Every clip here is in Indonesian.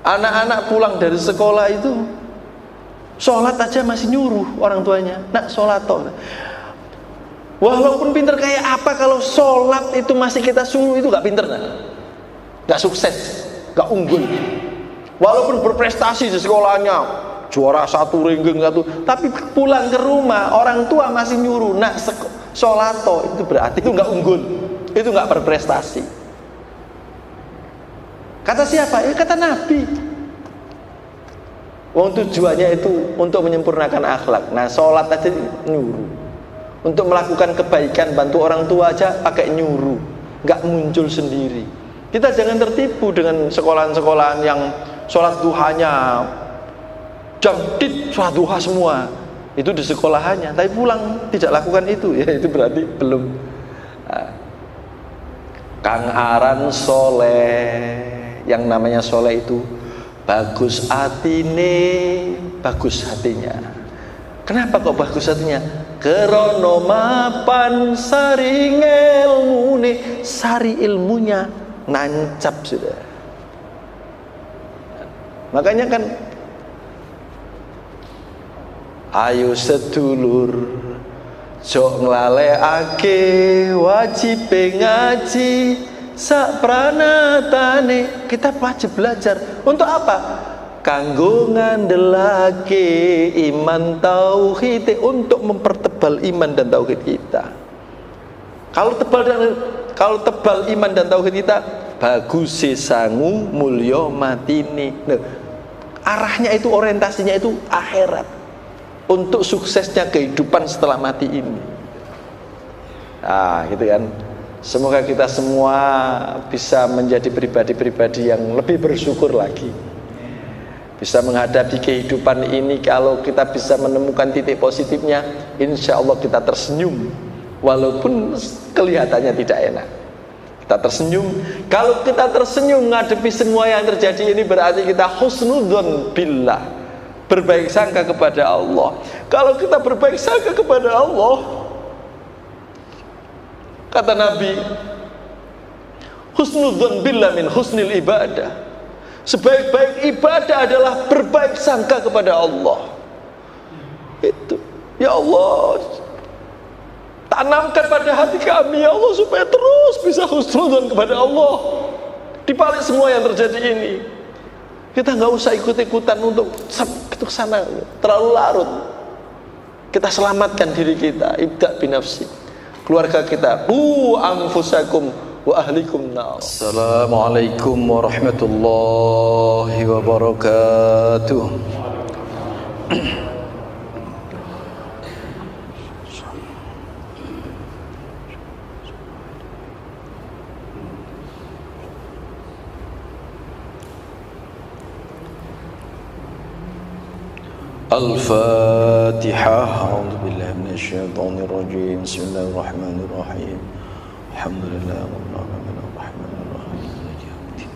Anak-anak pulang dari sekolah itu sholat aja masih nyuruh orang tuanya, nak sholat toh. Walaupun pinter kayak apa, kalau sholat itu masih kita suruh, itu gak pinter, gak sukses, gak unggul. Walaupun berprestasi di sekolahnya, juara 1 ranking 1, tapi pulang ke rumah orang tua masih nyuruh, nak sholat toh, itu berarti itu gak unggul, itu gak berprestasi. Kata siapa? Ya kata Nabi. Wong tujuannya itu untuk menyempurnakan akhlak. Nah, sholat aja nyuruh. Untuk melakukan kebaikan, bantu orang tua aja pakai nyuruh, nggak muncul sendiri. Kita jangan tertipu dengan sekolahan-sekolahan yang sholat duhanya jam dit, sholat duha semua. Itu di sekolahannya, tapi pulang tidak lakukan itu, ya itu berarti belum. Kang aran soleh. Yang namanya soleh itu bagus atine, bagus hatinya. Kenapa kok bagus hatinya? Kerono mapan sari ilmune, sari ilmunya nancap sudah. Makanya kan, ayo sedulur jok nglalekake wajib ngaji. Sak pranatane kita wajib belajar. Untuk apa? Kanggo ngandelake iman tauhid, untuk mempertebal iman dan tauhid kita. Kalau tebal iman dan tauhid kita, bagus sangu mulya matine. Nah, arahnya itu, orientasinya itu akhirat, untuk suksesnya kehidupan setelah mati ini. Nah, gitu kan. Semoga kita semua bisa menjadi pribadi-pribadi yang lebih bersyukur lagi, bisa menghadapi kehidupan ini. Kalau kita bisa menemukan titik positifnya, insya Allah kita tersenyum, walaupun kelihatannya tidak enak. Kita tersenyum. Kalau kita tersenyum menghadapi semua yang terjadi ini, berarti kita husnudzon billah, berbaik sangka kepada Allah. Kalau kita berbaik sangka kepada Allah, kata Nabi, husnudzon billah min husnil ibadah. Sebaik-baik ibadah adalah berbaik sangka kepada Allah. Itu, ya Allah, tanamkan pada hati kami, ya Allah, supaya terus bisa husnudzon kepada Allah di balik semua yang terjadi ini. Kita nggak usah ikut-ikutan untuk ke sana, terlalu larut. Kita selamatkan diri kita, ibda binafsi, keluarga kita, anfusakum wa ahlikum nar. Assalamualaikum warahmatullahi wabarakatuh. Al-Fatihah. A'udzubillahi minasyaitonir rajim. Bismillahirrahmanirrahim. Alhamdulillah rabbil alamin arrahmanir rahim maliki yaumiddin.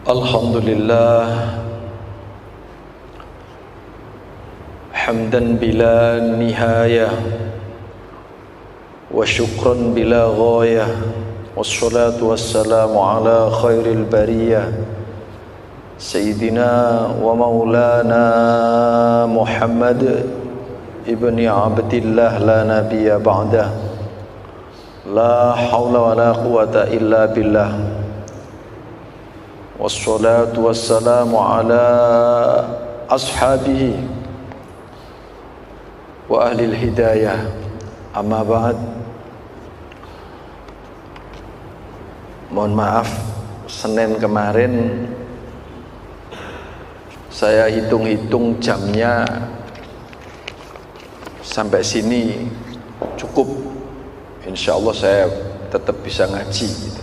Alhamdulillah hamdan bila nihayah wa syukran bila ghayah, wassalatu wassalamu ala khairil bariyah sayyidina wa maulana Muhammad ibni Abdillah la nabiyya ba'dah, la hawla wa la quwata illa billah, wassalatu wassalamu ala ashabihi wa ahlil hidayah. Amma ba'd. Mohon maaf, Senin kemarin saya hitung-hitung jamnya sampai sini cukup. Insya Allah saya tetap bisa ngaji gitu.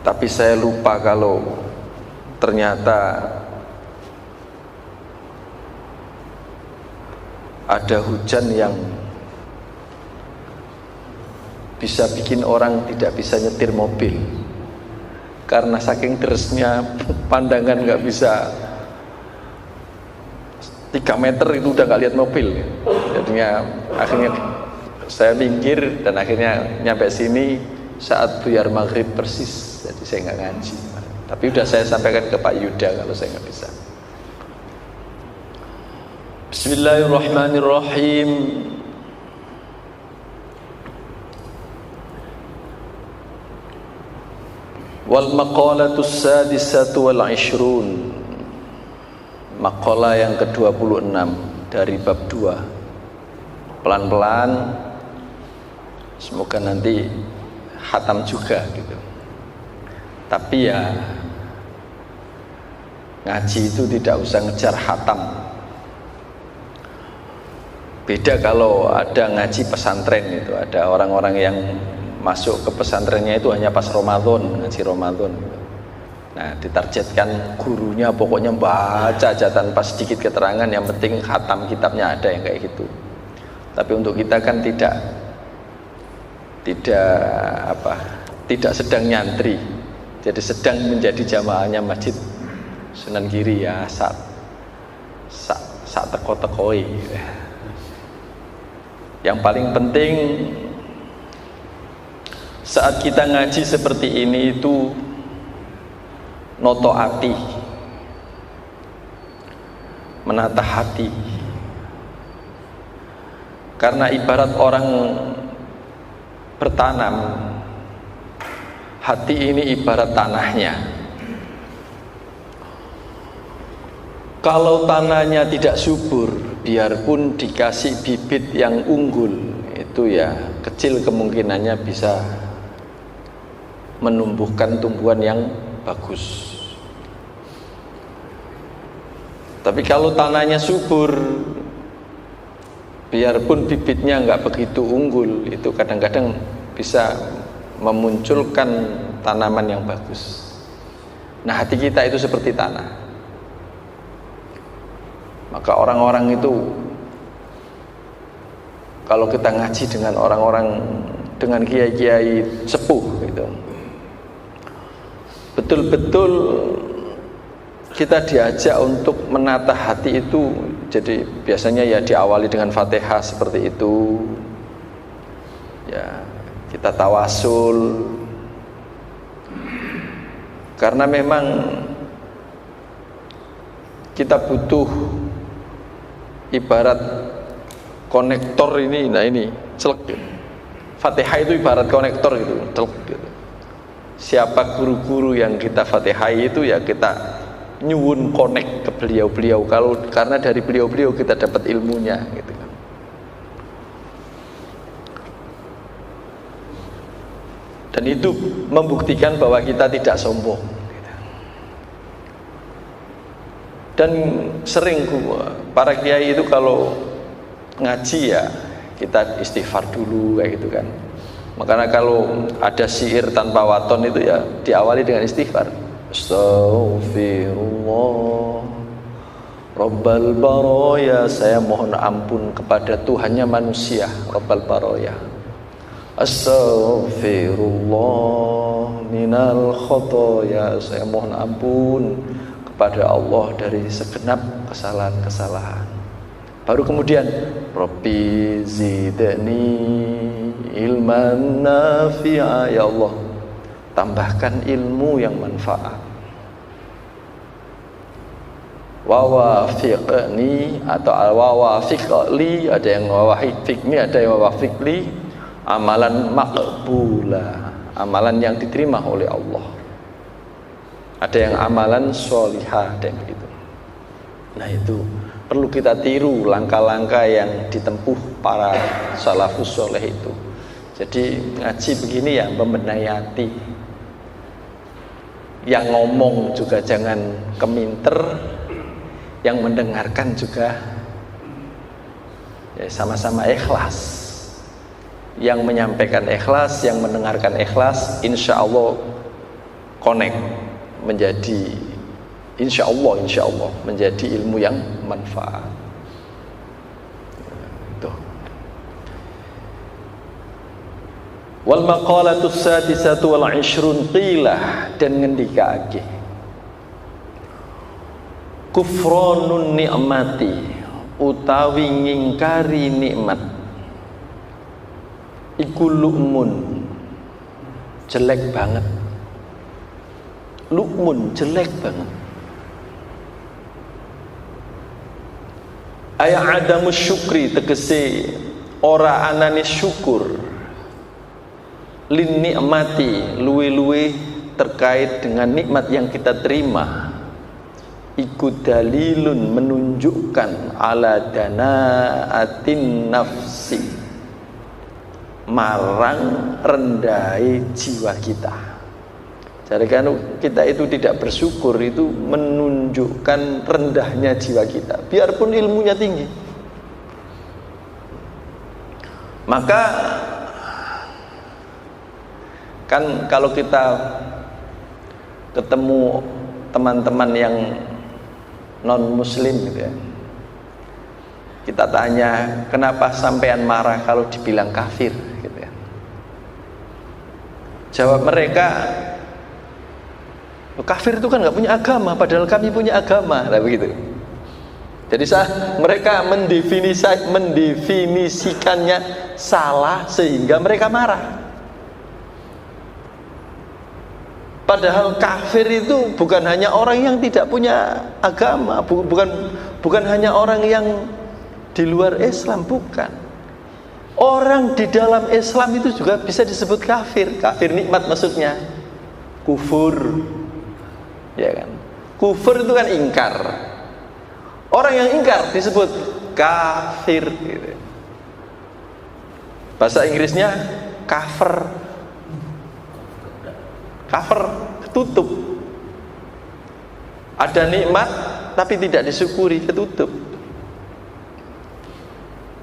Tapi saya lupa kalau ternyata ada hujan yang bisa bikin orang tidak bisa nyetir mobil. karena saking deresnya pandangan nggak bisa 3 meter itu udah nggak lihat mobil. Jadinya akhirnya saya minggir dan akhirnya nyampe sini saat buyar maghrib persis. Jadi saya nggak ngaji. Tapi udah saya sampaikan ke Pak Yuda kalau saya nggak bisa. Bismillahirrahmanirrahim. Wal maqalatus sadisatu wal 20. Maqalah yang ke-26 dari bab 2. Pelan-pelan semoga nanti khatam juga gitu. Tapi ya ngaji itu tidak usah ngejar khatam. Beda kalau ada ngaji pesantren itu, ada orang-orang yang masuk ke pesantrennya itu hanya pas Ramadan, ngaji Ramadan gitu. Nah, ditargetkan gurunya pokoknya baca aja tanpa sedikit keterangan, yang penting khatam kitabnya ada yang kayak gitu. Tapi untuk kita kan tidak sedang nyantri. Jadi sedang menjadi jamaahnya Masjid Sunan Giri ya, saat teko-tekoi. Yang paling penting saat kita ngaji seperti ini itu noto hati, menata hati. Karena ibarat orang bertanam, hati ini ibarat tanahnya. Kalau tanahnya tidak subur, biarpun dikasih bibit yang unggul, itu ya kecil kemungkinannya bisa menumbuhkan tumbuhan yang bagus. Tapi kalau tanahnya subur, biarpun bibitnya nggak begitu unggul, itu kadang-kadang bisa memunculkan tanaman yang bagus. Nah, hati kita itu seperti tanah. Maka orang-orang itu, kalau kita ngaji dengan orang-orang, dengan kiai-kiai sepuh gitu, betul-betul kita diajak untuk menata hati itu. Jadi biasanya ya diawali dengan Fatihah seperti itu. Ya, kita tawasul. Karena memang kita butuh ibarat konektor ini. Nah ini celek. Fatihah itu ibarat konektor gitu, celek gitu. Siapa guru-guru yang kita fatihai itu ya kita nyuwun konek ke beliau-beliau, karena dari beliau-beliau kita dapat ilmunya gitu kan. Dan itu membuktikan bahwa kita tidak sombong gitu. Dan sering para kiai itu kalau ngaji ya kita istighfar dulu kayak gitu kan. Makanya kalau ada syair tanpa waton itu ya diawali dengan istighfar. Astaghfirullah Rabbal baraya, saya mohon ampun kepada Tuhannya manusia, Rabbal baraya. Astaghfirullah minal khotoya, saya mohon ampun kepada Allah dari segenap kesalahan-kesalahan. Baru kemudian Rabbi zidni ilman nafi'a, ya Allah tambahkan ilmu yang manfaat. Wawafiqni atau wawafiqli, ada yang wawafiqni, ada yang wawafiqli, amalan maqbula, amalan yang diterima oleh Allah. Ada yang amalan sholihah, ada yang begitu. Nah itu perlu kita tiru langkah-langkah yang ditempuh para salafus soleh itu. Jadi ngaji begini ya membenahi hati. Yang ngomong juga jangan keminter, yang mendengarkan juga ya sama-sama ikhlas. Yang menyampaikan ikhlas, yang mendengarkan ikhlas, insya Allah connect menjadi insya Allah menjadi ilmu yang manfaat. Wal maqalatu sadisatu wal 'ishrun qila, dan ngendikake kufranun ni'mati, utawi ngingkari nikmat iku lu'mun, jelek banget. Lu'mun, jelek banget. Aya adamu syukri, tegese ora anane syukur, lin nikmati, luwe-luwe terkait dengan nikmat yang kita terima, iku dalilun, menunjukkan ala danaatin nafsi, marang rendahai jiwa kita. Jadi kan kita itu tidak bersyukur, itu menunjukkan rendahnya jiwa kita, biarpun ilmunya tinggi. Maka kan kalau kita ketemu teman-teman yang non muslim gitu ya, kita tanya, kenapa sampean marah kalau dibilang kafir gitu ya. Jawab mereka, kafir itu kan nggak punya agama, padahal kami punya agama, nah begitu. Jadi mereka mendefinisikannya salah sehingga mereka marah. Padahal kafir itu bukan hanya orang yang tidak punya agama, bukan hanya orang yang di luar Islam, bukan. Orang di dalam Islam itu juga bisa disebut kafir. Kafir nikmat maksudnya. Kufur. Ya kan? Kufur itu kan ingkar. Orang yang ingkar disebut kafir gitu. Bahasa Inggrisnya kafir. Cover, ketutup. Ada nikmat tapi tidak disyukuri, ketutup.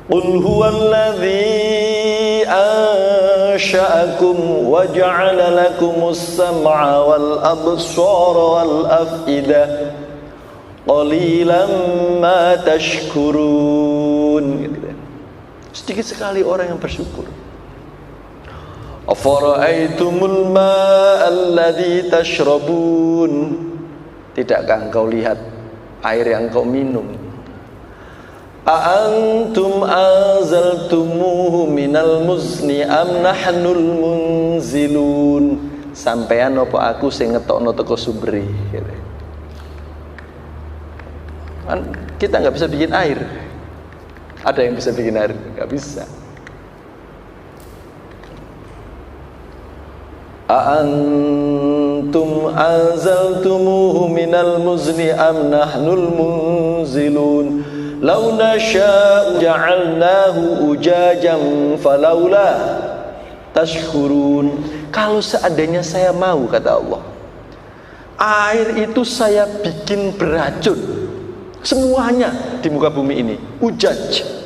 Qul huwallazi ansha'akum wa ja'ala lakumus sam'a wal absara wal af'idah qalilan ma tashkurun. Sedikit sekali orang yang bersyukur. Afara'aitumul ma'alladzi tashrabun, tidakkah engkau lihat air yang engkau minum? A'antum anzaltumuhu minal muzni am nahnul munzilun, sampean apa aku sing ngetokno teko sumbere gitu. Kan kita nggak bisa bikin air. Ada yang bisa bikin air? Nggak bisa. A'antum anzaltumuhu minal muzni am nahnul munzilun law nasha'u ja'alnahu ujajan falawla tashkurun. Kalau seandainya saya mau, kata Allah, air itu saya bikin beracun semuanya di muka bumi ini, ujaj.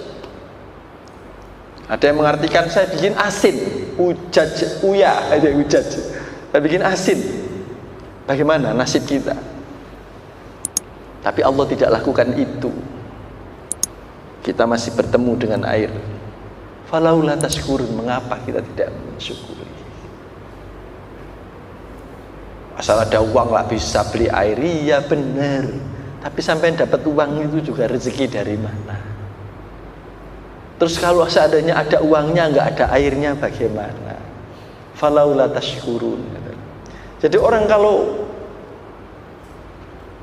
Ada yang mengartikan saya bikin asin, ujaj, uya, ada ujaj. Saya bikin asin. Bagaimana nasib kita? Tapi Allah tidak lakukan itu. Kita masih bertemu dengan air. Falaula tashkurun, mengapa kita tidak mensyukuri? Asal ada uang lah bisa beli air, iya benar. Tapi sampai dapat uang itu juga rezeki dari mana? Terus kalau seandainya ada uangnya nggak ada airnya bagaimana? Falaula tashkurun. Jadi orang kalau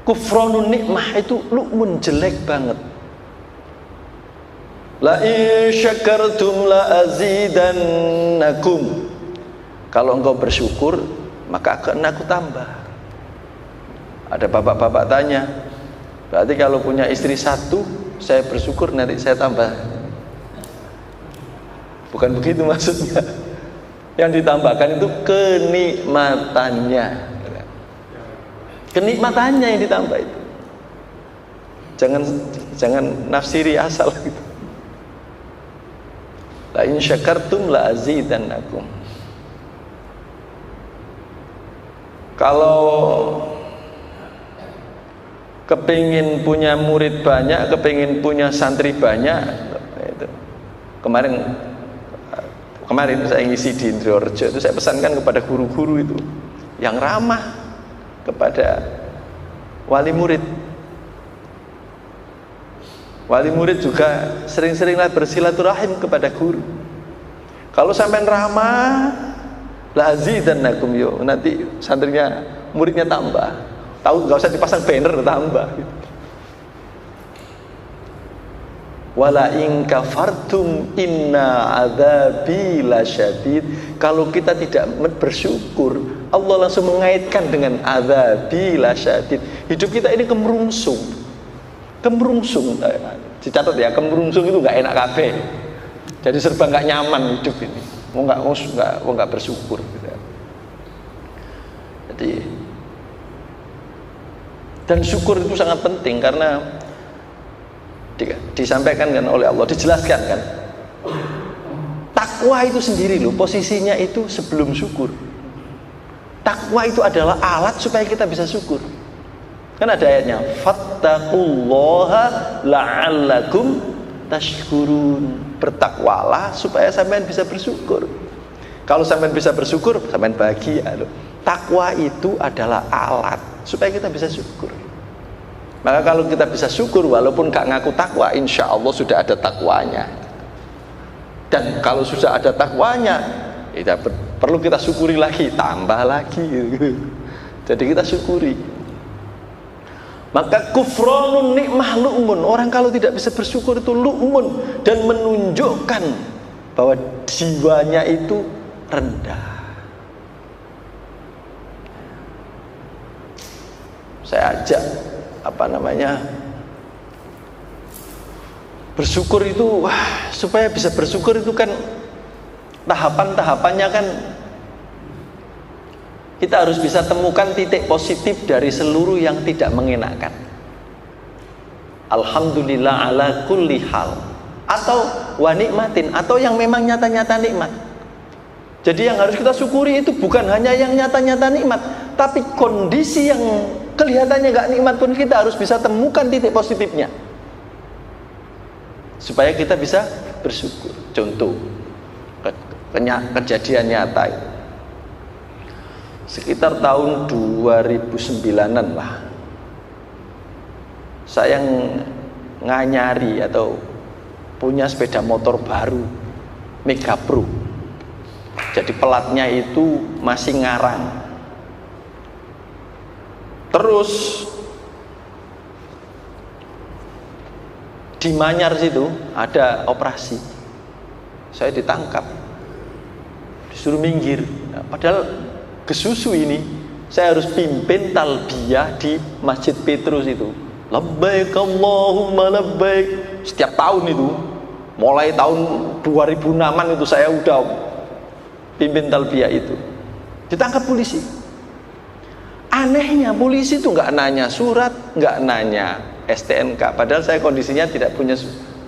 kufranun nikmah itu lu'mun, jelek banget. La in syakartum la azidannakum. Kalau engkau bersyukur, maka akan aku tambah. Ada bapak-bapak tanya, berarti kalau punya istri satu, saya bersyukur nanti saya tambah. Bukan begitu maksudnya. Yang ditambahkan itu kenikmatannya. Kenikmatannya yang ditambah itu. Jangan nafsiri asal gitu. La in syakartum la azidannakum. Kalau kepingin punya murid banyak, kepingin punya santri banyak, itu. Kemarin Kemarin saya ngisi di Indriorjo itu, saya pesankan kepada guru-guru itu yang ramah kepada wali murid. Wali murid juga sering-seringlah bersilaturahim kepada guru. Kalau sampean ramah, lazidannakum, yo nanti santrinya, muridnya tambah. Tahu, nggak usah dipasang banner, tambah. Wala in kafartum inna adzabi lasyadid. Kalau kita tidak bersyukur, Allah langsung mengaitkan dengan adzabi lasyadid. Hidup kita ini kemerungsung. Kemerungsung. Dicatat ya, kemerungsung itu nggak enak kabeh. Jadi serba nggak nyaman hidup ini. Mau nggak bersyukur gitu. Jadi, dan syukur itu sangat penting karena disampaikan kan oleh Allah, dijelaskan kan, takwa itu sendiri loh, posisinya itu sebelum syukur. Takwa itu adalah alat supaya kita bisa syukur. Kan ada ayatnya, fattaqullaha la'allakum tashkurun. Bertakwalah supaya sampean bisa bersyukur. Kalau sampean bisa bersyukur, sampean bahagia loh. Takwa itu adalah alat supaya kita bisa syukur. Maka kalau kita bisa syukur walaupun gak ngaku takwa, insya Allah sudah ada takwanya. Dan kalau sudah ada takwanya, perlu kita syukuri lagi, tambah lagi. Jadi kita syukuri. Maka kufranun nikmah lu'mun. Orang kalau tidak bisa bersyukur itu lu'mun, dan menunjukkan bahwa jiwanya itu rendah. Saya ajak bersyukur itu, supaya bisa bersyukur itu kan tahapan-tahapannya kan kita harus bisa temukan titik positif dari seluruh yang tidak mengenakan. Alhamdulillah ala kulli hal, atau wa nikmatin, atau yang memang nyata-nyata nikmat. Jadi yang harus kita syukuri itu bukan hanya yang nyata-nyata nikmat, tapi kondisi yang kelihatannya gak nikmat pun kita harus bisa temukan titik positifnya supaya kita bisa bersyukur. Contoh kejadian nyata itu sekitar tahun 2009-an lah, saya nganyari atau punya sepeda motor baru Mega Pro. Jadi pelatnya itu masih ngarang. Terus di Manyar situ ada operasi, saya ditangkap, disuruh minggir. Nah, padahal kesusu ini saya harus pimpin talbiyah di Masjid Petrus itu. Labbaik Allahumma labbaik. Setiap tahun itu, mulai tahun 2006-an itu saya udah pimpin talbiyah itu. Ditangkap polisi. Anehnya polisi itu nggak nanya surat, nggak nanya STNK. Padahal saya kondisinya tidak punya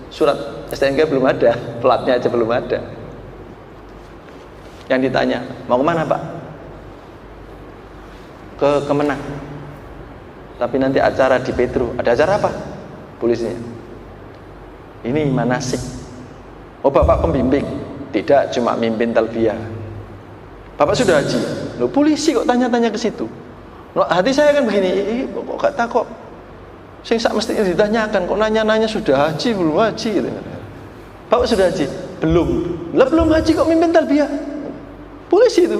surat STNK, belum ada, platnya aja belum ada. Yang ditanya, mau kemana Pak? Ke Kemenang. Tapi nanti acara di Petro. Ada acara apa? Polisinya. Ini manasik. Oh Bapak pembimbing? Tidak, cuma mimpin talbiyah. Bapak sudah haji? Loh, polisi kok tanya-tanya ke situ? Hati saya kan begini, kok kata kok sing sak mestinya ditanyakan, kok nanya-nanya sudah haji belum haji gitu. Bapak sudah haji? Belum. Lah belum haji kok mimpin talbiyah? Polisi itu.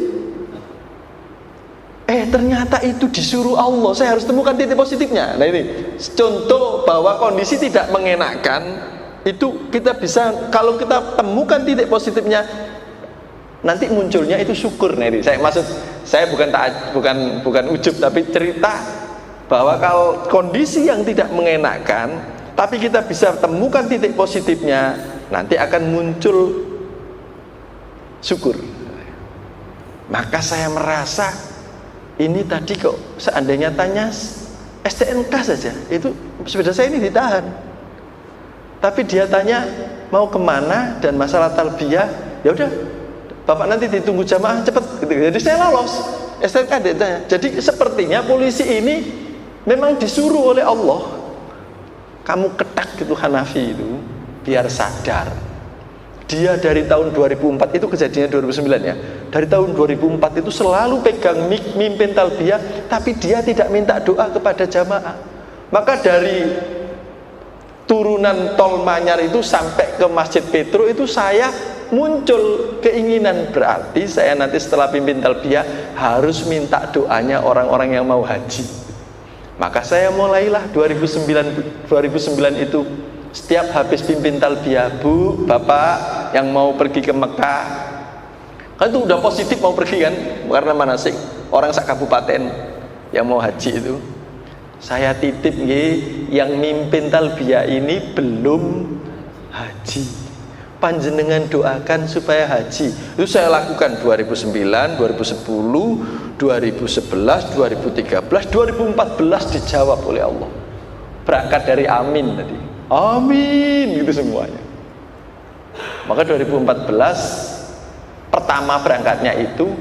Ternyata itu disuruh Allah. Saya harus temukan titik positifnya. Nah ini contoh bahwa kondisi tidak mengenakan itu kita bisa, kalau kita temukan titik positifnya, nanti munculnya itu syukur. Nah ini saya bukan ujub, tapi cerita bahwa kalau kondisi yang tidak mengenakan tapi kita bisa temukan titik positifnya, nanti akan muncul syukur. Maka saya merasa ini tadi kok seandainya tanya STNK saja, itu sepeda saya ini ditahan, tapi dia tanya mau kemana dan masalah talbiyah, ya udah Bapak nanti ditunggu jamaah cepat gitu. Jadi saya lolos STNK ditanya. Jadi sepertinya polisi ini memang disuruh oleh Allah. Kamu ketak gitu Hanafi itu biar sadar Dia dari tahun 2004, itu kejadiannya 2009 ya. Dari tahun 2004 itu selalu pegang mik, mimpin talbiyah, tapi dia tidak minta doa kepada jamaah. Maka dari turunan Tol Manyar itu sampai ke Masjid Petro itu saya muncul keinginan, berarti saya nanti setelah pimpin talbiyah harus minta doanya orang-orang yang mau haji. Maka saya mulailah 2009 itu setiap habis pimpin talbiyah, Bu, Bapak yang mau pergi ke Mekah, kan itu udah positif mau pergi kan, karena manasik orang sak kabupaten yang mau haji itu, saya titip yang mimpin talbiyah ini belum haji, panjenengan doakan supaya haji. Itu saya lakukan 2009, 2010, 2011, 2013, 2014 dijawab oleh Allah. Berangkat dari amin tadi, amin gitu semuanya. Maka 2014 pertama berangkatnya itu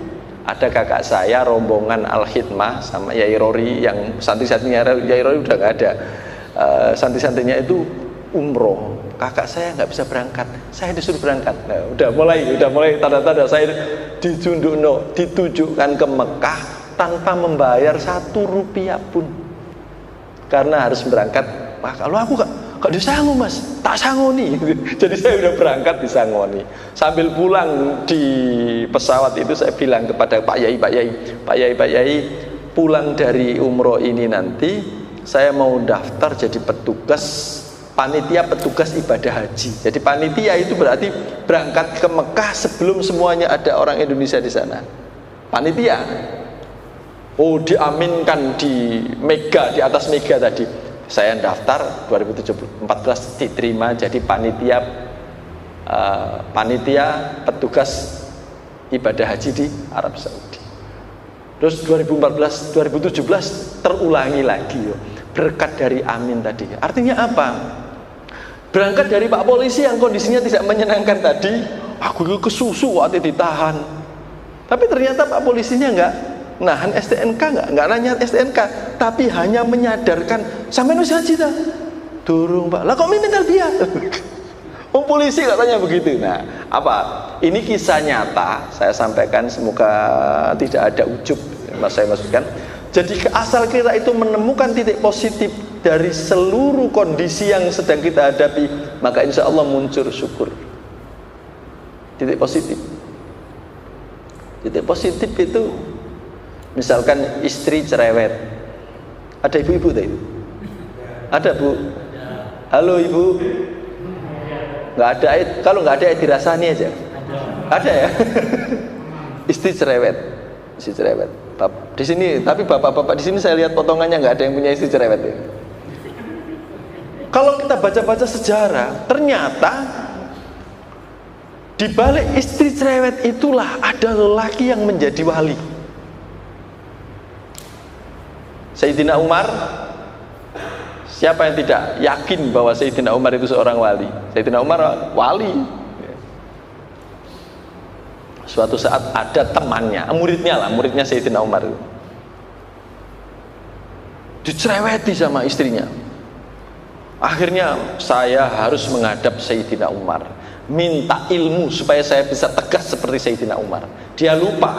ada kakak saya rombongan Al-Khidmah sama Yai Rory, yang santri-santrinya Yai Rory udah nggak ada, santri-santrinya itu umroh. Kakak saya nggak bisa berangkat, saya disuruh berangkat. Nah, udah mulai tanda-tanda saya ditujukan ke Mekah tanpa membayar 1 rupiah pun, karena harus berangkat. Wah, kalau aku gak disanggup Mas, tak sangoni. Jadi saya udah berangkat disangoni. Sambil pulang di pesawat itu saya bilang kepada Pak Yai, pulang dari umroh ini nanti saya mau daftar jadi panitia petugas ibadah haji. Jadi panitia itu berarti berangkat ke Mekah sebelum semuanya ada orang Indonesia di sana. Panitia. Oh, diaminkan di Mega, di atas Mega tadi. Saya daftar 2014 diterima jadi panitia petugas ibadah haji di Arab Saudi. Terus 2014, 2017 terulangi lagi, berkat dari amin tadi. Artinya apa? Berangkat dari Pak Polisi yang kondisinya tidak menyenangkan tadi, aku itu kesusu waktu ditahan. Tapi ternyata Pak Polisinya enggak nahan STNK, enggak nanya STNK, tapi hanya menyadarkan, sampai nulis haji dah. Durung Pak, lah kok mimpin talbiyah? Polisi katanya begitu. Nah, apa? Ini kisah nyata, saya sampaikan, semoga tidak ada ujub, saya maksudkan. Jadi asal kita itu menemukan titik positif dari seluruh kondisi yang sedang kita hadapi, maka insya Allah muncul syukur. Titik positif. Titik positif itu, misalkan istri cerewet. Ada ibu-ibu tadi? Ada Bu? Halo Ibu? Nggak ada, kalau nggak ada dirasani aja. Ada ya? Istri cerewet. Istri cerewet. Di sini, tapi bapak-bapak di sini saya lihat potongannya nggak ada yang punya istri cerewet ya. Kalau kita baca-baca sejarah, ternyata di balik istri cerewet itulah ada lelaki yang menjadi wali. Sayyidina Umar, siapa yang tidak yakin bahwa Sayyidina Umar itu seorang wali? Sayyidina Umar wali. Suatu saat ada temannya, muridnya Sayyidina Umar itu dicereweti sama istrinya. Akhirnya saya harus menghadap Sayyidina Umar, minta ilmu supaya saya bisa tegas seperti Sayyidina Umar. Dia lupa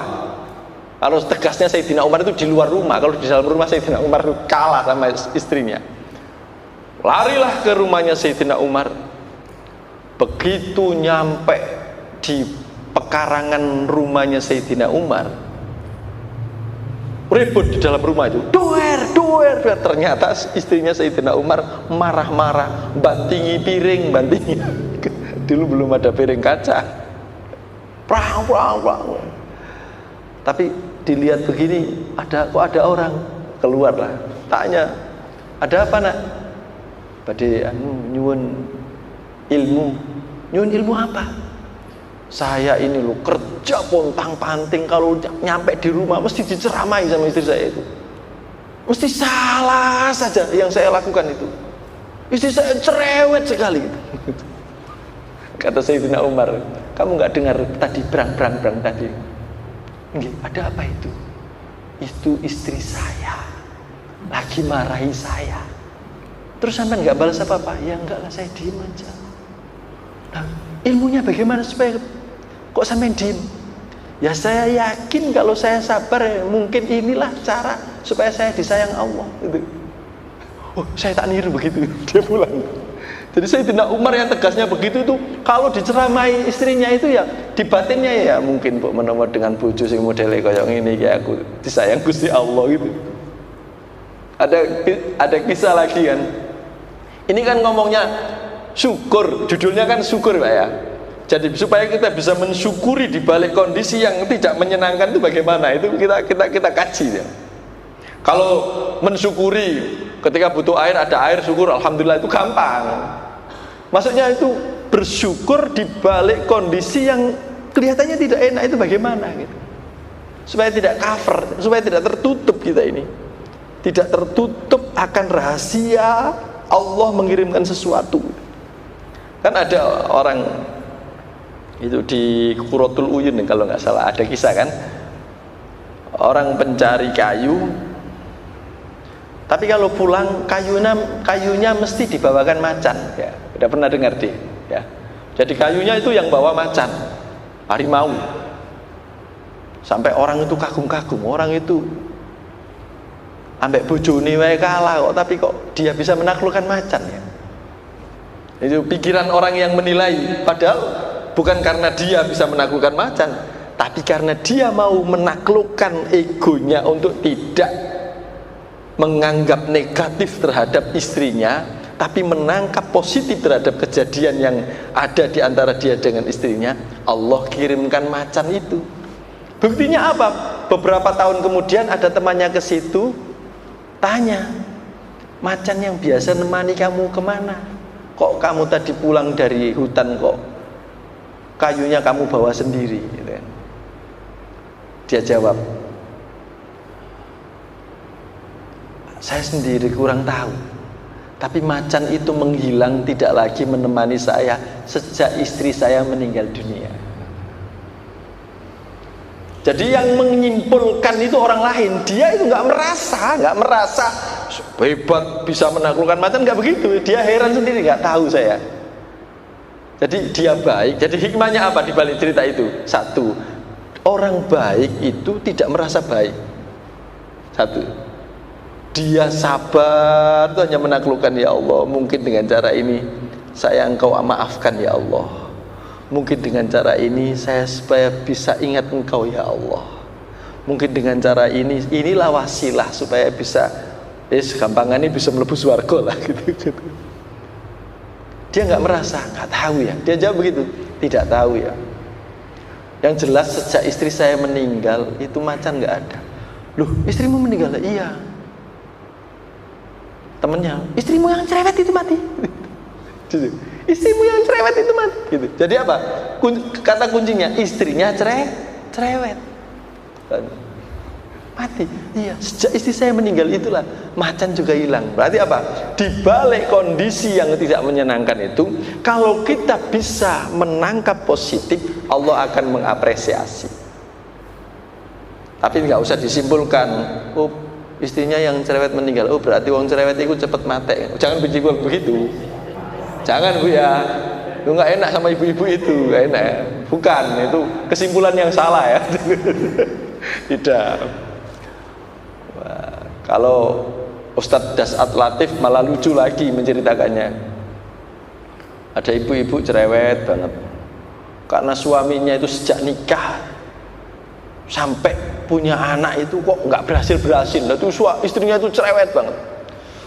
kalau tegasnya Sayyidina Umar itu di luar rumah, kalau di dalam rumah Sayyidina Umar itu kalah sama istrinya. Larilah ke rumahnya Sayyidina Umar. Begitu nyampe di pekarangan rumahnya Sayyidina Umar, ribut di dalam rumah itu, duer. Ternyata istrinya Sayyidina Umar marah-marah, bantingi piring, dulu belum ada piring kaca, prang. Tapi dilihat begini, kok ada orang, keluarlah, tanya, ada apa nak? Pada nyuwun ilmu apa? Saya ini loh kerja pontang-panting, kalau nyampe di rumah mesti diceramai sama istri saya itu. Mesti salah saja yang saya lakukan itu. Istri saya cerewet sekali. Kata Sayyidina Umar, kamu nggak dengar tadi brang tadi? Ada apa itu? Itu istri saya lagi marahi saya. Terus sampai nggak balas apa-apa? Ya enggak lah, saya diem aja. Nah, ilmunya bagaimana supaya kok sampai diem? Ya saya yakin kalau saya sabar mungkin inilah cara supaya saya disayang Allah gitu. Oh, saya tak niru begitu. Dia pulang. Jadi Sayyidina Umar yang tegasnya begitu itu kalau diceramai istrinya itu ya di batinnya ya mungkin Mbok menawa dengan bojo sing modele kaya ngene iki aku disayang Gusti Allah gitu. Ada kisah lagi kan. Ini kan ngomongnya syukur, judulnya kan syukur Pak ya. Jadi supaya kita bisa mensyukuri di balik kondisi yang tidak menyenangkan itu bagaimana? Itu kita kaji ya. Kalau mensyukuri ketika butuh air ada air syukur alhamdulillah itu gampang. Maksudnya itu bersyukur di balik kondisi yang kelihatannya tidak enak itu bagaimana gitu. Supaya tidak cover, supaya tidak tertutup kita ini. Tidak tertutup akan rahasia Allah mengirimkan sesuatu. Kan ada orang itu di Qurratul Uyun kalau nggak salah ada kisah kan. Orang pencari kayu, tapi kalau pulang kayunya mesti dibawakan macan ya. Udah pernah dengar deh ya. Jadi kayunya itu yang bawa macan, harimau. Sampai orang itu kagum-kagum, orang itu ambek bojone wae kalah kok, tapi kok dia bisa menaklukkan macan ya. Itu pikiran orang yang menilai, padahal bukan karena dia bisa menaklukkan macan, tapi karena dia mau menaklukkan egonya untuk tidak menganggap negatif terhadap istrinya, tapi menangkap positif terhadap kejadian yang ada di antara dia dengan istrinya. Allah kirimkan macan itu. Buktinya apa? Beberapa tahun kemudian ada temannya ke situ, tanya, macan yang biasa nemani kamu kemana? Kok kamu tadi pulang dari hutan kok kayunya kamu bawa sendiri? Gitu kan. Dia jawab, saya sendiri kurang tahu, tapi macan itu menghilang tidak lagi menemani saya sejak istri saya meninggal dunia. Jadi yang menyimpulkan itu orang lain, dia itu nggak merasa hebat bisa menaklukkan macan, nggak begitu. Dia heran sendiri, nggak tahu saya. Jadi dia baik. Jadi hikmahnya apa di balik cerita itu? Satu, orang baik itu tidak merasa baik. Satu, dia sabar itu hanya menaklukkan, ya Allah, mungkin dengan cara ini saya engkau maafkan ya Allah. Mungkin dengan cara ini saya supaya bisa ingat engkau ya Allah. Mungkin dengan cara ini, inilah wasilah supaya bisa gampangannya bisa mlebu swarga lah gitu. Dia nggak merasa, nggak tahu ya. Dia jawab begitu, tidak tahu ya. Yang jelas sejak istri saya meninggal itu macan nggak ada. Loh, istrimu meninggal? Iya. Temennya, istrimu yang cerewet itu mati. Istrimu yang cerewet itu mati gitu. Jadi apa? Kata kuncinya istrinya cerewet. Mati. Iya, sejak istri saya meninggal itulah macan juga hilang. Berarti apa? Di balik kondisi yang tidak menyenangkan itu, kalau kita bisa menangkap positif, Allah akan mengapresiasi. Tapi nggak usah disimpulkan, oh istrinya yang cerewet meninggal, oh berarti wong cerewet itu cepet mati. Jangan begitu. Jangan Bu ya, lu nggak enak sama ibu-ibu itu, nggak enak. Bukan, itu kesimpulan yang salah ya. Tidak. Wah, kalau Ustadz Dasat Latif malah lucu lagi menceritakannya. Ada ibu-ibu cerewet banget, karena suaminya itu sejak nikah sampai punya anak itu kok nggak berhasil. Lalu istrinya itu cerewet banget.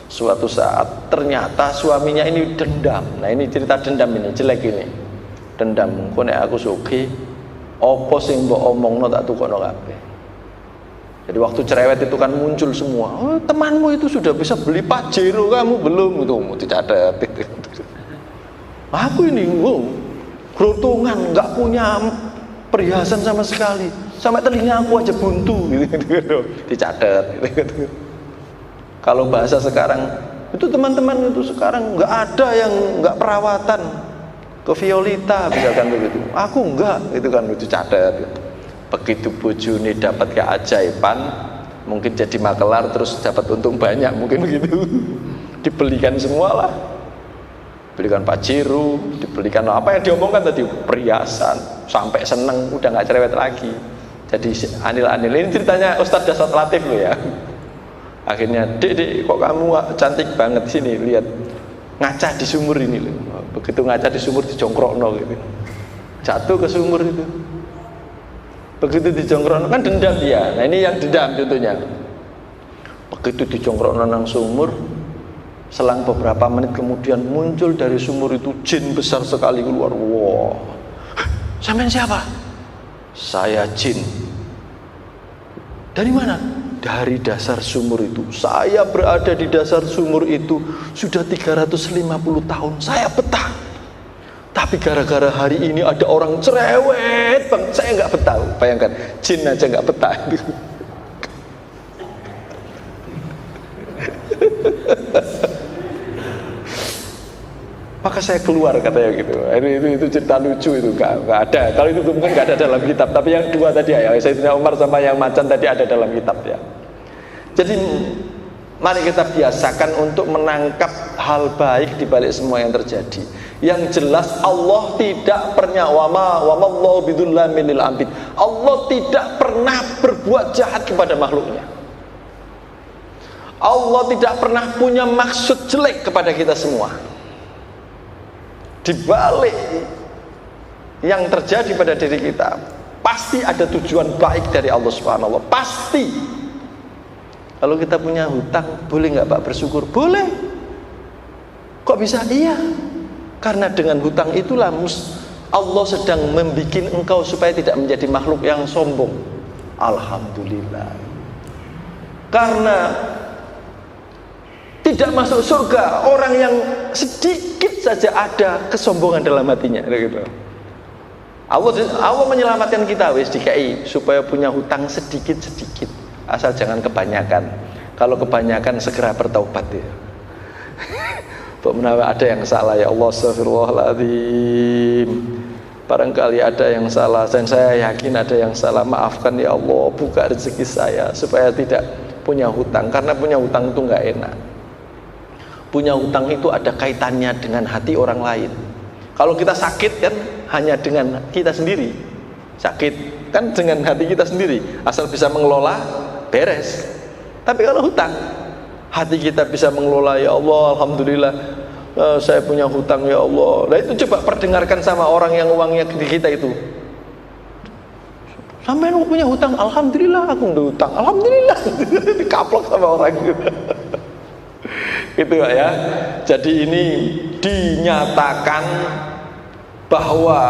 Suatu saat ternyata suaminya ini dendam. Nah ini cerita dendam ini, jelek ini. Dendam, kok nek aku sugih apa sing mbok omongno tak tukokno kabeh. Jadi waktu cerewet itu kan muncul semua. Oh, temanmu itu sudah bisa beli Pajero, kamu belum, itu mau dicatat. Aku ini grotongan, nggak punya perhiasan sama sekali. Sampai telinga aku aja buntu gitu. Dicatat gitu. Kalau bahasa sekarang itu teman-teman itu sekarang nggak ada yang nggak perawatan ke Violita misalkan begitu. Aku enggak, itu kan lucu catat. Gitu. Begitu bojone dapat keajaiban, mungkin jadi makelar terus dapat untung banyak, mungkin begitu. Dibelikan semua lah. Dibelikan pajero, dibelikan apa yang diomongkan tadi, perhiasan, sampai seneng, udah nggak cerewet lagi. Jadi anil-anil ini ceritanya Ustadz Dasat Latif loh ya. Akhirnya, dek kok kamu cantik banget sini, lihat ngaca di sumur ini loh. Begitu ngaca di sumur dijongkrokno gitu, jatuh ke sumur itu. Begitu dijongkrokno kan dendam dia. Nah ini yang dendam contohnya. Begitu dijongkrokno nang sumur, selang beberapa menit kemudian muncul dari sumur itu jin besar sekali keluar. Wah, sampean siapa? Saya jin. Dari mana? Dari dasar sumur itu. Saya berada di dasar sumur itu sudah 350 tahun. Saya betah. Tapi gara-gara hari ini ada orang cerewet bang, saya nggak betah. Bayangkan, jin aja nggak betah. Maka saya keluar katanya gitu. Itu cerita lucu itu nggak ada. Kalau itu mungkin nggak ada dalam kitab. Tapi yang dua tadi ya, Sayyidina Umar sama yang macan tadi ada dalam kitab ya. Jadi mari kita biasakan untuk menangkap hal baik di balik semua yang terjadi. Yang jelas Allah tidak pernah wamallahu bidzullamin lil abid. Allah tidak pernah berbuat jahat kepada makhluknya. Allah tidak pernah punya maksud jelek kepada kita semua. Di balik yang terjadi pada diri kita pasti ada tujuan baik dari Allah Subhanahu wa taala. Pasti. Kalau kita punya hutang, boleh nggak Pak bersyukur? Boleh. Kok bisa? Iya. Karena dengan hutang itulah Allah sedang membuat engkau supaya tidak menjadi makhluk yang sombong. Alhamdulillah. Karena tidak masuk surga orang yang sedikit saja ada kesombongan dalam hatinya, gitu. Allah menyelamatkan kita wis dikai supaya punya hutang sedikit-sedikit, asal jangan kebanyakan. Kalau kebanyakan segera bertaubat ya. Pak Menawi ada yang salah ya Allah, astagfirullahaladzim. Barangkali ada yang salah dan saya yakin ada yang salah. Maafkan ya Allah, buka rezeki saya supaya tidak punya hutang. Karena punya hutang itu nggak enak. Punya hutang itu ada kaitannya dengan hati orang lain. Kalau kita sakit kan hanya dengan kita sendiri. Sakit kan dengan hati kita sendiri. Asal bisa mengelola, beres. Tapi kalau hutang, hati kita bisa mengelola. Ya Allah, alhamdulillah saya punya hutang ya Allah. Nah itu coba perdengarkan sama orang yang uangnya di kita itu. Sampai lu punya hutang, alhamdulillah aku udah hutang, alhamdulillah. Dikaplok sama orang gitu. Gitu ya. Jadi ini dinyatakan bahwa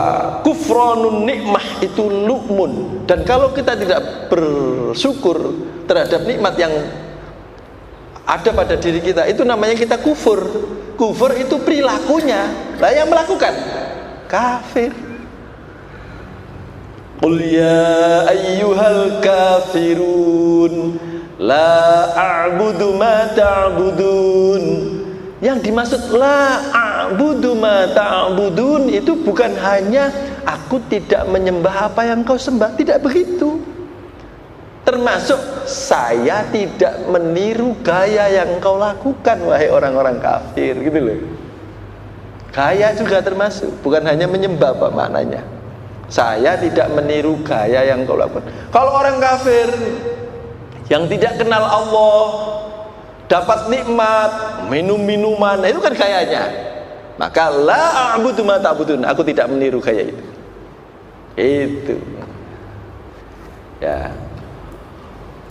kufranun nikmah itu lu'mun, dan kalau kita tidak bersyukur terhadap nikmat yang ada pada diri kita, itu namanya kita kufur. Kufur itu perilakunya. Lah yang melakukan kafir. Qul ya ayyuhal kafirun la a'budu ma ta'budun. Yang dimaksud la a'budu ma ta'budun itu bukan hanya aku tidak menyembah apa yang kau sembah, tidak begitu. Termasuk saya tidak meniru gaya yang kau lakukan wahai orang-orang kafir, gitu loh. Gaya juga termasuk, bukan hanya menyembah apa maknanya. Saya tidak meniru gaya yang kau lakukan. Kalau orang kafir yang tidak kenal Allah dapat nikmat, minum minuman, itu kan gayanya. Maka la a'budu ma ta'budun, aku tidak meniru gaya itu. Itu. Ya.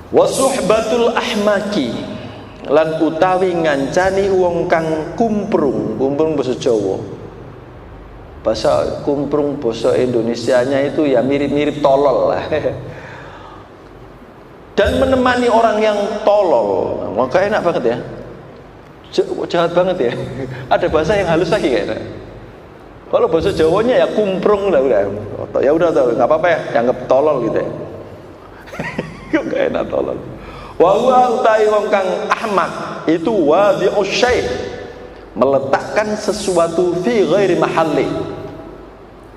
Wa suhbatul ahmaki, lan utawi ngancani wong kang kumprung basa Jawa. Bahasa kumprung bahasa Indonesianya itu ya mirip-mirip tolol lah. Dan menemani orang yang tolol, maka enak banget ya. Jahat banget ya. Ada bahasa yang halus lagi kayaknya. Kalau bahasa Jawanya ya kumprung lah udah. Ya udah tahu, nggak apa-apa ya, dianggap tolol gitu ya. Gak enak tolol. Wa huwa utai wong kang ahmak itu wadhi'u syai', meletakkan sesuatu fi ghairi mahalli,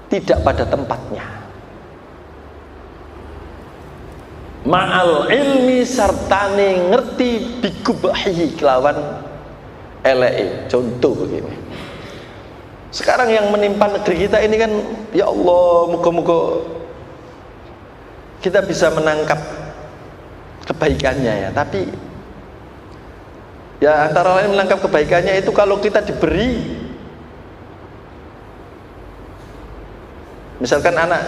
tidak pada tempatnya. Ma'al ilmi sartane ngerti bikubahi kelawan eleke. Contoh begini. Sekarang yang menimpa negeri kita ini kan, ya Allah, moga-moga kita bisa menangkap kebaikannya ya. Tapi ya antara lain menangkap kebaikannya itu kalau kita diberi, misalkan anak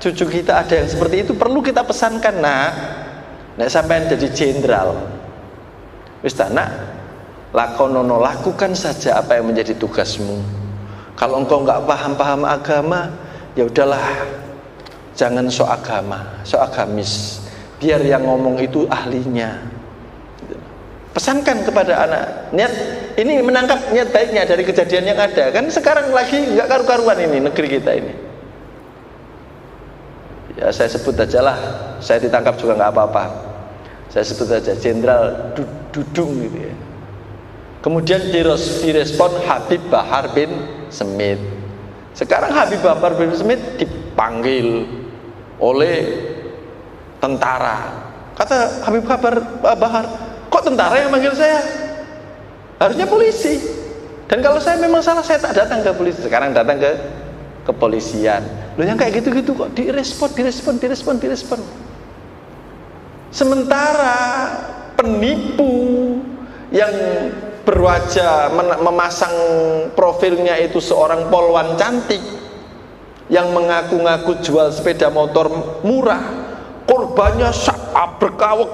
cucu kita ada yang seperti itu, perlu kita pesankan, nak, nek sampean jadi jenderal, wis nak, lakonono, lakukan saja apa yang menjadi tugasmu. Kalau engkau nggak paham agama, ya udahlah, jangan sok agama, sok agamis, biar yang ngomong itu ahlinya. Pesankan kepada anak, niat ini menangkap niat baiknya dari kejadian yang ada. Kan sekarang lagi nggak karu-karuan ini negeri kita ini. Ya saya sebut aja lah, saya ditangkap juga nggak apa-apa. Saya sebut aja Jenderal Dudung gitu ya. Kemudian direspon Habib Bahar bin Smith. Sekarang Habib Bahar bin Smith dipanggil oleh tentara. Kata Habib Bahar, kok tentara yang manggil saya? Harusnya polisi. Dan kalau saya memang salah, saya tak datang ke polisi. Sekarang datang ke kepolisian. Loh yang kayak gitu-gitu kok direspon. Sementara penipu yang berwajah memasang profilnya itu seorang polwan cantik yang mengaku-ngaku jual sepeda motor murah, korbannya berkawek,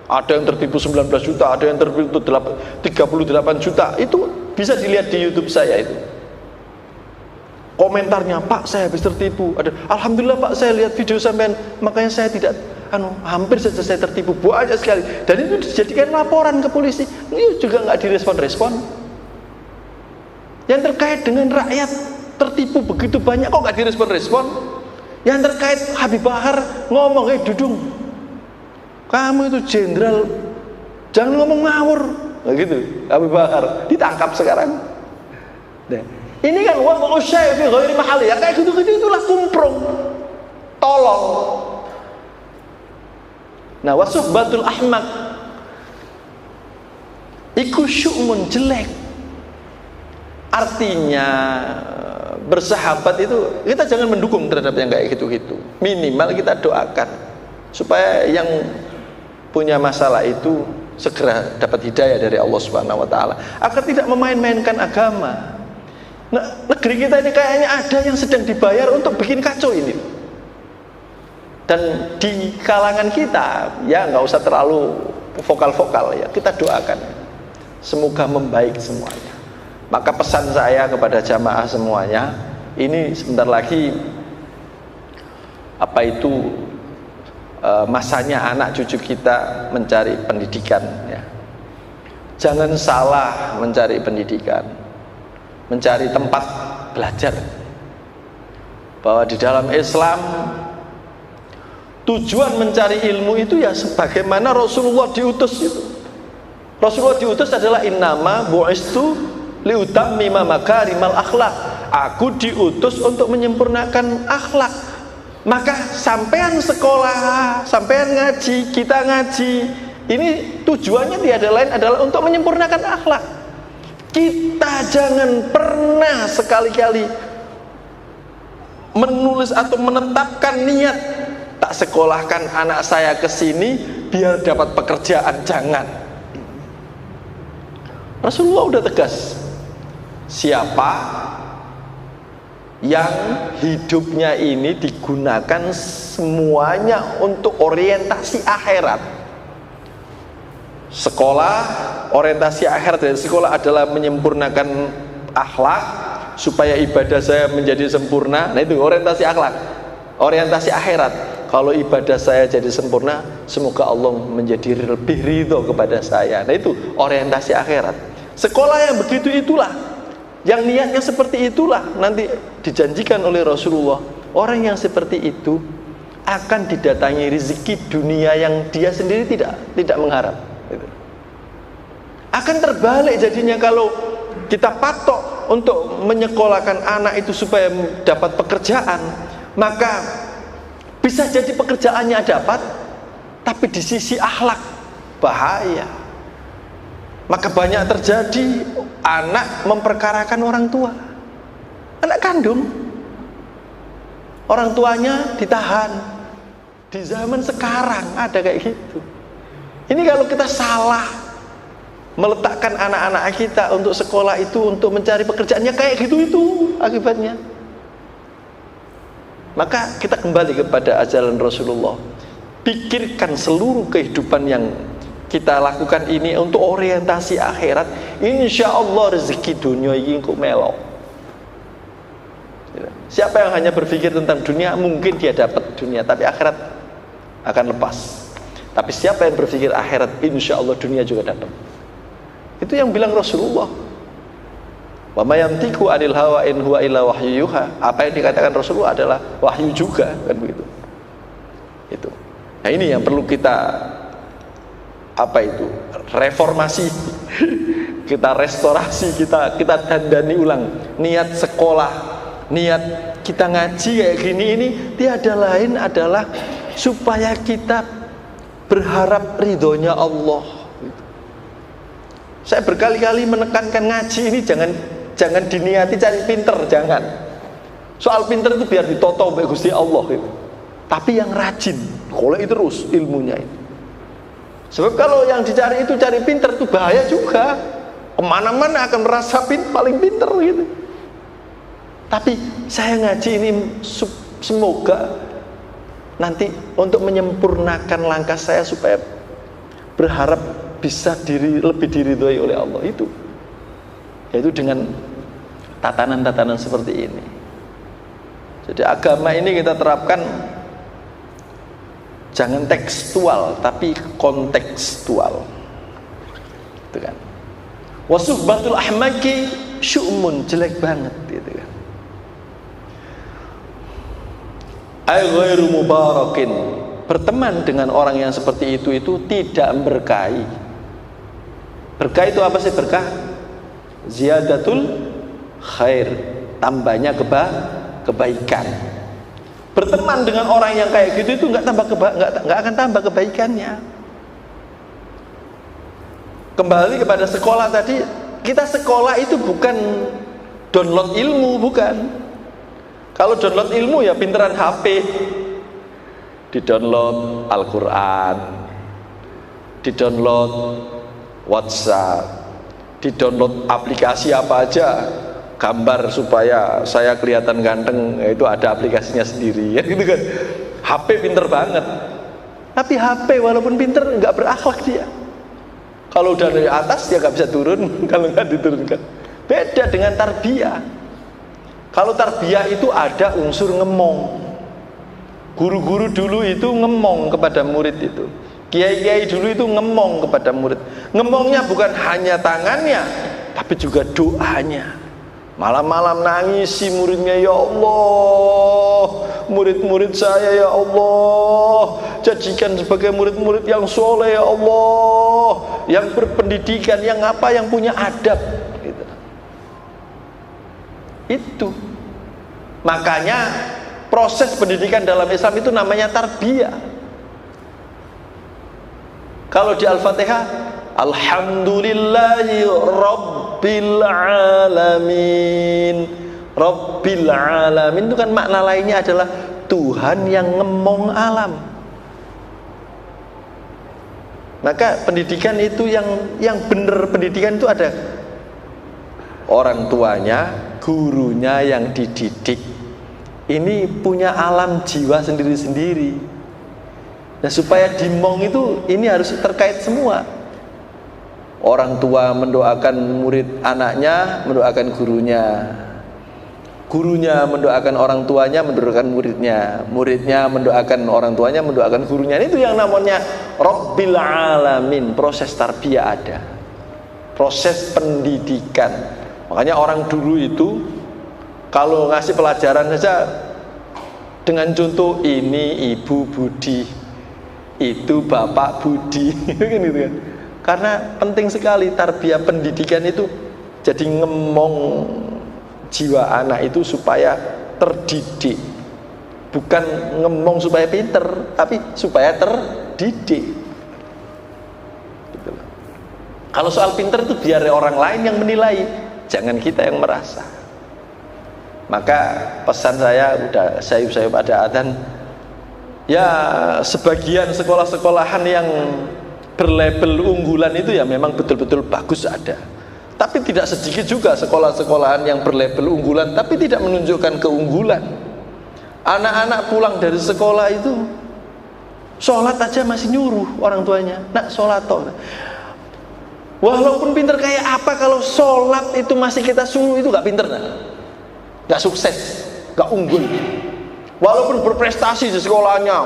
ada yang tertipu 19 juta, ada yang tertipu 38 juta. Itu bisa dilihat di YouTube saya itu. Komentarnya, Pak saya habis tertipu, ada, Alhamdulillah Pak saya lihat video sampean, makanya saya tidak hampir saja saya tertipu, banyak sekali. Dan itu dijadikan laporan ke polisi, ini juga nggak direspon-respon. Yang terkait dengan rakyat tertipu begitu banyak, kok nggak direspon-respon? Yang terkait Habib Bahar ngomong, Dudung, kamu itu jenderal, jangan ngomong ngawur, nah, gitu. Habib Bahar ditangkap sekarang. Nah, ini kan wad'u syai' fi ghairi mahali, ya kayak gitu-gitu itulah kumprung, tolong. Nah, wasuhbatul ahmak iku syu'mun, jelek. Artinya bersahabat itu kita jangan mendukung terhadap yang kayak gitu-gitu. Minimal kita doakan supaya yang punya masalah itu segera dapat hidayah dari Allah Subhanahu wa taala, agar tidak memain-mainkan agama. Nah, negeri kita ini kayaknya ada yang sedang dibayar untuk bikin kacau ini. Dan di kalangan kita ya nggak usah terlalu vokal-vokal ya, kita doakan semoga membaik semuanya. Maka pesan saya kepada jamaah semuanya, ini sebentar lagi masanya anak cucu kita mencari pendidikan ya. Jangan salah mencari pendidikan, mencari tempat belajar. Bahwa di dalam Islam tujuan mencari ilmu itu ya sebagaimana Rasulullah diutus itu. Rasulullah diutus adalah innama bu'istu liutammima makarimal akhlak. Aku diutus untuk menyempurnakan akhlak. Maka sampean sekolah, sampean ngaji, kita ngaji, ini tujuannya tiada lain adalah untuk menyempurnakan akhlak. Kita jangan pernah sekali-kali menulis atau menetapkan niat, tak sekolahkan anak saya ke sini biar dapat pekerjaan, jangan. Rasulullah udah tegas. Siapa yang hidupnya ini digunakan semuanya untuk orientasi akhirat. Sekolah, orientasi akhirat dari sekolah adalah menyempurnakan akhlak supaya ibadah saya menjadi sempurna. Nah itu orientasi akhlak, orientasi akhirat. Kalau ibadah saya jadi sempurna, semoga Allah menjadi lebih ridho kepada saya. Nah itu orientasi akhirat. Sekolah yang begitu itulah, yang niatnya seperti itulah, nanti dijanjikan oleh Rasulullah, orang yang seperti itu akan didatangi rezeki dunia yang dia sendiri tidak mengharap. Akan terbalik jadinya kalau kita patok untuk menyekolahkan anak itu supaya dapat pekerjaan, maka bisa jadi pekerjaannya dapat, tapi di sisi akhlak bahaya. Maka banyak terjadi anak memperkarakan orang tua. anak kandung. Orang tuanya ditahan. Di zaman sekarang ada kayak gitu. Ini kalau kita salah meletakkan anak-anak kita untuk sekolah itu, untuk mencari pekerjaannya kayak gitu, itu akibatnya. Maka kita kembali kepada ajaran Rasulullah. Pikirkan seluruh kehidupan yang kita lakukan ini untuk orientasi akhirat. Insya Allah rezeki dunia ini kok melok. Siapa yang hanya berpikir tentang dunia, mungkin dia dapat dunia, tapi akhirat akan lepas. Tapi siapa yang berpikir akhirat, insya Allah dunia juga dapat. Itu yang bilang Rasulullah. Wa ma yantiqu 'anil hawa in huwa illa wahyu yuha. Apa yang dikatakan Rasulullah adalah wahyu juga, kan begitu. Itu. Nah, ini yang perlu kita reformasi. Kita restorasi, kita dandani ulang. Niat sekolah, niat kita ngaji kayak gini ini tiada lain adalah supaya kita berharap ridhonya Allah. Saya berkali-kali menekankan ngaji ini jangan diniati cari pinter, jangan. Soal pinter itu biar ditoto oleh Gusti Allah gitu. Tapi yang rajin, golek terus ilmunya itu. Sebab kalau yang dicari itu cari pinter itu bahaya juga. Kemana-mana akan merasa paling pinter gitu. Tapi saya ngaji ini semoga nanti untuk menyempurnakan langkah saya supaya berharap bisa lebih diridhoi oleh Allah itu. Yaitu dengan tatanan-tatanan seperti ini. Jadi agama ini kita terapkan jangan tekstual tapi kontekstual. Itu kan. Wasuhbatul ahmaki syu'mun, jelek banget gitu kan. Ay ghairu mubarakin, berteman dengan orang yang seperti itu tidak berkahi. Berkah itu apa sih berkah? Ziyadatul khair, tambahnya kebaikan. Berteman dengan orang yang kayak gitu itu nggak akan tambah kebaikannya. Kembali kepada sekolah tadi, kita sekolah itu bukan download ilmu, bukan. Kalau download ilmu ya pinteran HP, di-download Al-Quran, di-download WhatsApp, di-download aplikasi apa aja, gambar supaya saya kelihatan ganteng, itu ada aplikasinya sendiri, ya gitu kan. HP pinter banget, tapi HP walaupun pinter nggak berakhlak dia. Kalau udah dari atas dia nggak bisa turun, kalau nggak diturunkan. Beda dengan tarbiyah. Kalau tarbiyah itu ada unsur ngemong. Guru-guru dulu itu ngemong kepada murid itu. Kiai-kiai dulu itu ngemong kepada murid. Ngemongnya bukan hanya tangannya, tapi juga doanya. Malam-malam nangis si muridnya, ya Allah, murid-murid saya ya Allah, jadikan sebagai murid-murid yang soleh ya Allah, yang berpendidikan, yang punya adab gitu. Itu makanya proses pendidikan dalam Islam itu namanya tarbiyah. Kalau di Al-Fatihah, alhamdulillahi rabbil alamin. Rabbil alamin itu kan makna lainnya adalah Tuhan yang ngemong alam. Maka pendidikan itu yang benar, pendidikan itu ada orang tuanya, gurunya yang dididik. Ini punya alam jiwa sendiri-sendiri. Nah, supaya dimong itu ini harus terkait semua. Orang tua mendoakan murid anaknya, mendoakan gurunya. Gurunya mendoakan orang tuanya, mendoakan muridnya. Muridnya mendoakan orang tuanya, mendoakan gurunya. Itu yang namanya Rabbil Alamin. Proses tarbiyah ada, proses pendidikan. Makanya orang dulu itu kalau ngasih pelajaran saja dengan contoh, ini Ibu Budi, itu Bapak Budi, gitu kan. Karena penting sekali tarbiyah pendidikan itu jadi ngemong jiwa anak itu supaya terdidik. Bukan ngemong supaya pinter, tapi supaya terdidik. Gitu. Kalau soal pinter itu biar orang lain yang menilai, jangan kita yang merasa. Maka pesan saya, udah sayup-sayup ada adzan, ya sebagian sekolah-sekolahan yang berlabel unggulan itu ya memang betul-betul bagus ada. Tapi tidak sedikit juga sekolah-sekolahan yang berlabel unggulan tapi tidak menunjukkan keunggulan. Anak-anak pulang dari sekolah itu sholat aja masih nyuruh orang tuanya, nak sholat toh. Walaupun pinter kayak apa, kalau sholat itu masih kita suruh, itu gak pinter, nah. Gak sukses, gak unggul. Walaupun berprestasi di sekolahnya,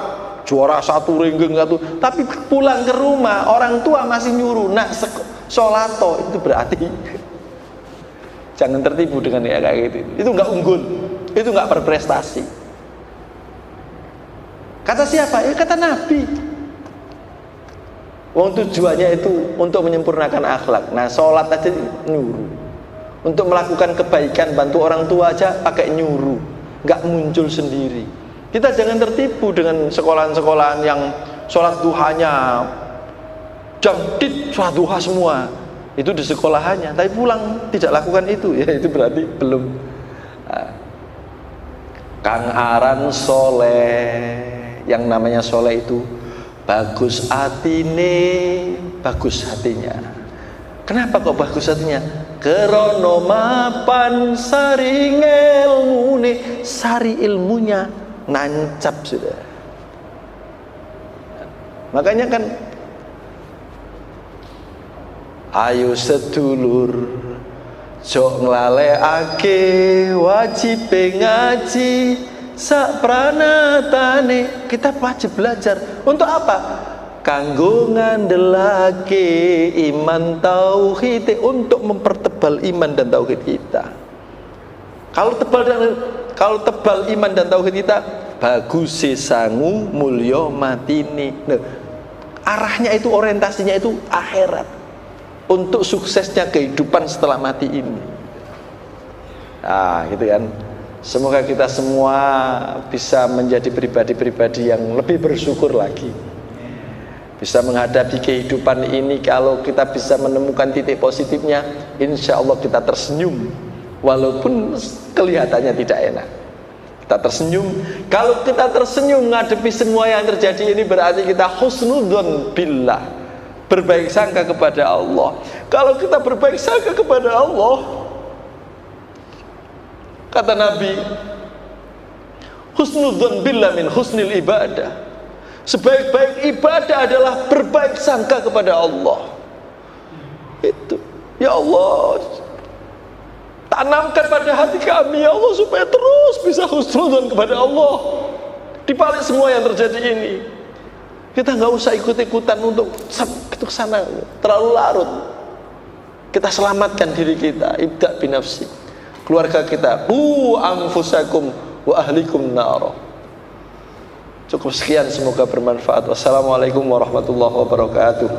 juara 1 ranking 1, tapi pulang ke rumah orang tua masih nyuruh, nak sholat toh, itu berarti jangan tertipu dengan kayak gitu. Itu gak unggul, itu gak berprestasi. Kata siapa? Ya kata Nabi. Wong tujuannya itu untuk menyempurnakan akhlak. Nah, sholat aja nyuruh. Untuk melakukan kebaikan, bantu orang tua aja pakai nyuruh, nggak muncul sendiri. Kita jangan tertipu dengan sekolahan-sekolahan yang sholat duhanya jam dit, sholat duha semua. Itu di sekolahannya, tapi pulang tidak lakukan itu, ya itu berarti belum. Kang aran soleh, yang namanya soleh itu bagus atine, bagus hatinya. Kenapa kok bagus hatinya? Kerono mapan sari ilmune, sari ilmunya nancap sudah. Makanya kan, ayo sedulur jok nglalekake wajib ngaji sak pranatane. Kita wajib belajar untuk apa? Kanggo ngandelake iman tauhid, untuk mempertebal iman dan tauhid kita. Kalau tebal iman dan tauhid kita, bagus sangu mulya matine. Nah, arahnya itu, orientasinya itu akhirat, untuk suksesnya kehidupan setelah mati ini. Nah, gitu kan. Semoga kita semua bisa menjadi pribadi-pribadi yang lebih bersyukur lagi, bisa menghadapi kehidupan ini. Kalau kita bisa menemukan titik positifnya, insya Allah kita tersenyum, walaupun kelihatannya tidak enak. Kita tersenyum. Kalau kita tersenyum menghadapi semua yang terjadi ini, berarti kita husnudzon billah, berbaik sangka kepada Allah. Kalau kita berbaik sangka kepada Allah, kata Nabi, husnudzon billah min husnil ibadah. Sebaik-baik ibadah adalah berbaik sangka kepada Allah. Itu, ya Allah, tanamkan pada hati kami ya Allah, supaya terus bisa husnudzon kepada Allah di balik semua yang terjadi ini. Kita nggak usah ikut-ikutan untuk ke sana, terlalu larut. Kita selamatkan diri kita, ibda binafsi, keluarga kita, anfusakum wa ahlikum nar. Cukup sekian, semoga bermanfaat. Wassalamualaikum warahmatullahi wabarakatuh.